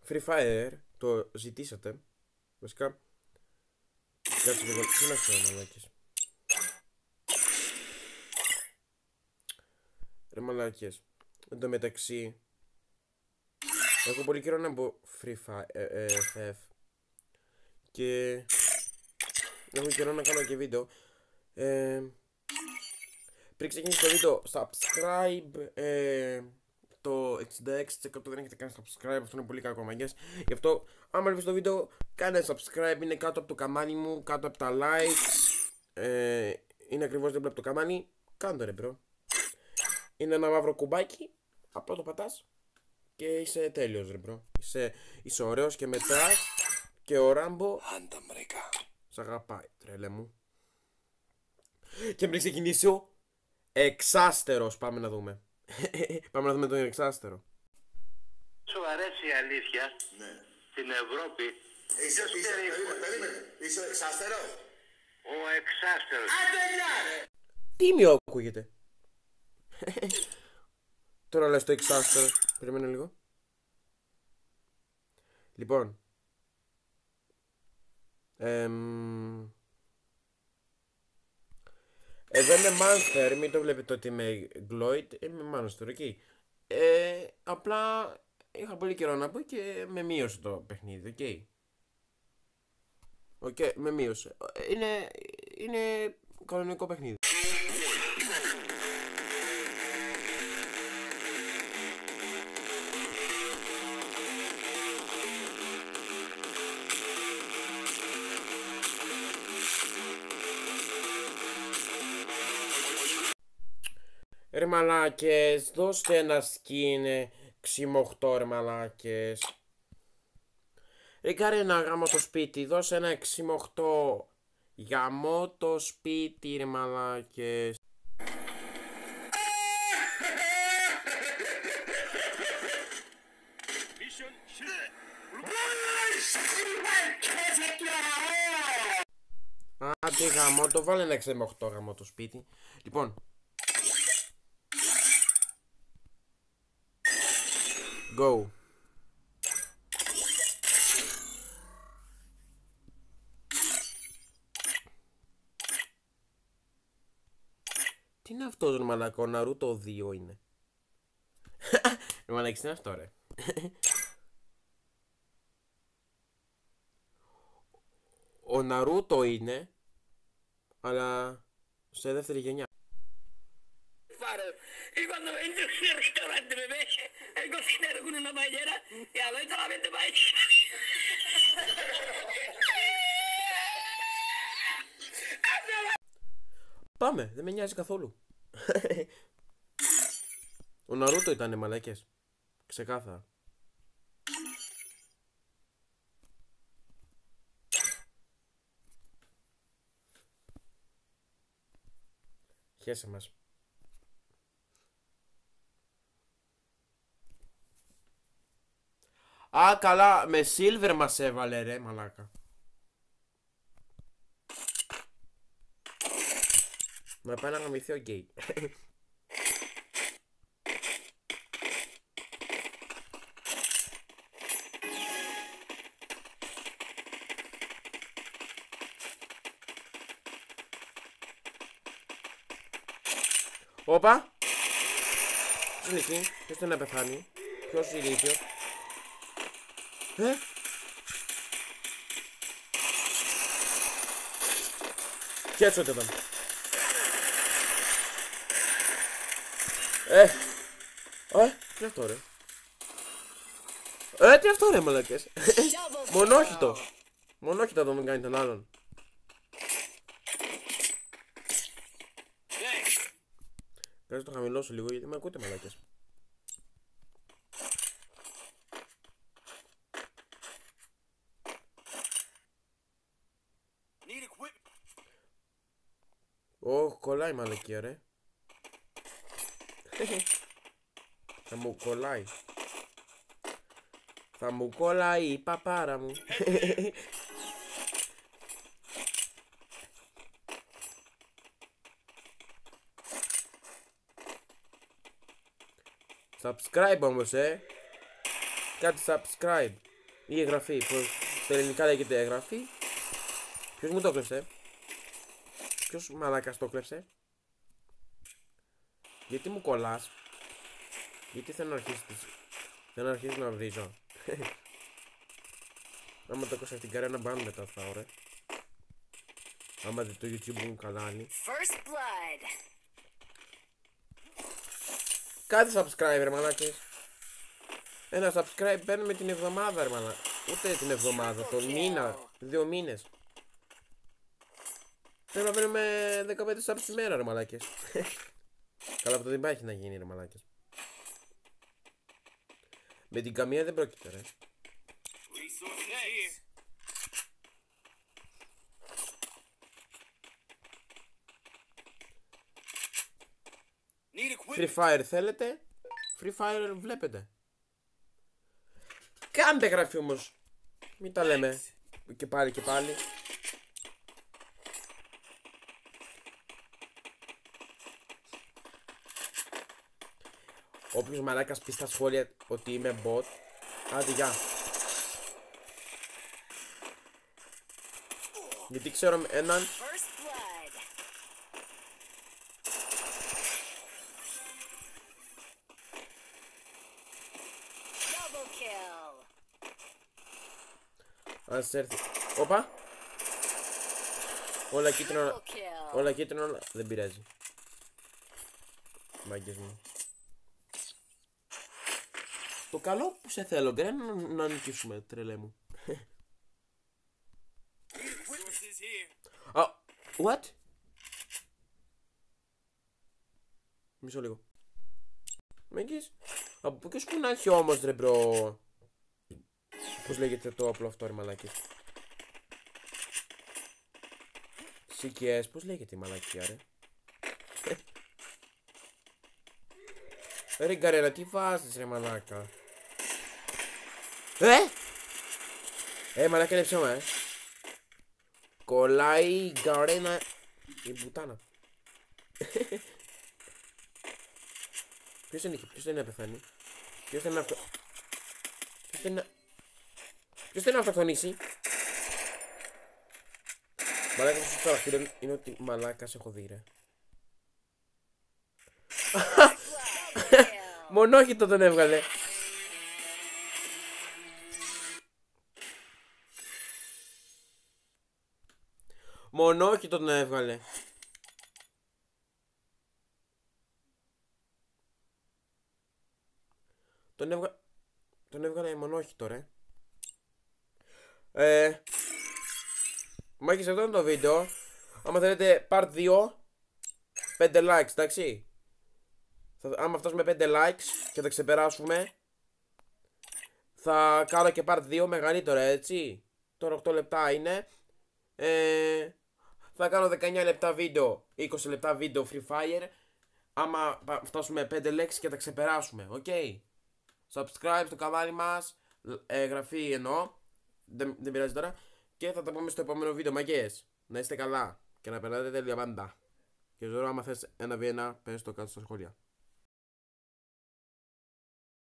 Free Fire, το ζητήσατε. Βασικά, κάτσε λίγο, τι να ξέρω, μαλάκες. Ρε μαλάκες, εν τω μεταξύ, έχω πολύ καιρό να μπω Free Fire, FF. Και έχω καιρό να κάνω και βίντεο. Πριν ξεκινήσει το βίντεο, subscribe. Το 66% δεν έχετε κάνει subscribe, αυτό είναι πολύ κακό, μαγκές. Γι' αυτό, άμα βλέπεις το βίντεο, κάνε subscribe, είναι κάτω από το καμάνι μου, κάτω από τα likes. Είναι ακριβώς δίπλα από το καμάνι, κάνε το ρε bro. Είναι ένα μαύρο κουμπάκι, απλά το πατάς και είσαι τέλειος ρε bro. Είσαι ωραίος και μετά και ο Ράμπο σ' αγαπάει, τρέλε μου. Και πριν ξεκινήσω, εξάστερος, πάμε να δούμε. Πάμε να δούμε τον εξάστερο. Σου αρέσει η αλήθεια? Ναι. Στην Ευρώπη. Περίμενε. Είσαι ο εξάστερο. Ο εξάστερος. Τίμιο ακούγεται. Τώρα λες το εξάστερο. Περιμένω λίγο. Λοιπόν. Εδώ είμαι Monster, μην το βλέπετε ότι είμαι Gloid, είμαι Monster, εκεί. Απλά είχα πολύ καιρό να πω και με μείωσε το παιχνίδι, οκ. Με μείωσε. Είναι κανονικό παιχνίδι. Ρε μαλάκες, δώστε ένα skin ξυμοχτό ρε μαλάκες. Ρε κάρε ένα γάμο το σπίτι, δώσε ένα ξυμοχτό. Γαμώ το σπίτι ρε μαλάκες. Άντε γαμώ το, βάλε ένα ξυμοχτό γαμώ το σπίτι. Λοιπόν. Go. Τι είναι αυτός ρε μαλακό, ο Ναρούτο 2 είναι. Ρε μαλακής, τι είναι αυτό ρε. Ο Ναρούτο είναι, αλλά σε δεύτερη γενιά. Y cuando entro en el restaurante me ve el cocinero con una paellera y a veces la vende paella. Πάμε, δεν με νοιάζει καθόλου. Ο Ναρούτο ήτανε μαλακές. Ξεκάθαρα. Χέσε μας. Α, καλά, με silver μας έβαλε ρε μαλάκα. Να πάει να γαμηθεί ο γκέι. Όπα. Ποιος είναι εκεί, ποιος θέλει να πεθάνει, ποιος ηλίθιος. Headshot ήταν. Τι αυτό ρε. Τι αυτό ρε μαλακές. Μονόχυτο. Μονόχυτα το μην κάνει τον άλλον. Κάτσε το χαμηλώσω λίγο γιατί με ακούτε μαλακές. Κολλάει μαλακία ρε. Θα μου κολλάει. Θα μου κολλάει η παπάρα μου. Subscribe όμως κάτι subscribe ή εγγραφή, που στα ελληνικά λέγεται εγγραφή. Ποιος μου το κλέψε? Ποιος μαλάκας το κλέψε? Γιατί μου κολλάς? Γιατί θέλω να αρχίσει να βρίζω. Άμα το κόσα την καρένα μπαν μετά θα ωραία. Άμα δει το YouTube μου κανάλι. Κάτι subscribe ρε μαλάκες. Ένα subscribe παίρνουμε την εβδομάδα ρε μαλά. Ούτε την εβδομάδα, τον μήνα, 2 μήνες. Πρέπει να παίρνουμε 15 subs τη μέρα ρε μαλάκες. Καλά αυτό δεν υπάρχει να γίνει ρε μαλάκες. Με την καμία δεν πρόκειται ρε. Free Fire θέλετε? Free Fire βλέπετε. Κάντε γραφή όμως. Μην τα λέμε και πάλι και πάλι. Όποιος μαλάκας πει στα σχόλια ότι είμαι bot, άντε γεια. Γιατί ξέρω έναν. Ας έρθει. Όπα. Όλα κίτρινα. Όλα κίτρινα. Δεν πειράζει. Μάγκες μου. Το καλό που σε θέλω, Γκρέν, να νικήσουμε, τρελέ μου. What? Μισό λίγο. Μέγκης. Από πού και σκου να έχει όμως ρε μπρο. Πώς λέγεται το απλό αυτό ρε μαλάκες? CKS, πώς λέγεται η μαλακία ρε? Ρε Γκαρένα, τι βάζεις ρε μαλάκα? Μαλάκα είναι ψώμα Κολλάει η Γκαρένα. Η μπουτάνα. Ποιος είναι εκεί, ποιος θέλει να πεθάνει? Ποιος θέλει να Ποιος θέλει να αυτοκτονήσει? Μαλάκα στο χαρακτήρα είναι ότι μαλάκα σε έχω δει ρε. Μονόχυτο τον έβγαλε. Μονόχυτο τον έβγαλε. Τον έβγαλε μονόχυτο ρε. Μάκης, αυτό είναι το βίντεο. Άμα θέλετε part 2, 5 likes, εντάξει. Άμα φτάσουμε 5 likes και τα ξεπεράσουμε, θα κάνω και part 2 μεγαλύτερο, έτσι. Τώρα 8 λεπτά είναι. Θα κάνω 19 λεπτά βίντεο, 20 λεπτά βίντεο Free Fire. Άμα φτάσουμε 5 likes και τα ξεπεράσουμε, ok. Subscribe στο κανάλι μας, εγγραφή εννοώ. Δεν πειράζει τώρα. Και θα τα πούμε στο επόμενο βίντεο, μαγκές. Να είστε καλά και να περνάτε τέλεια πάντα. Και ζωρώ άμα θες 1v1, πες το κάτω στα σχόλια.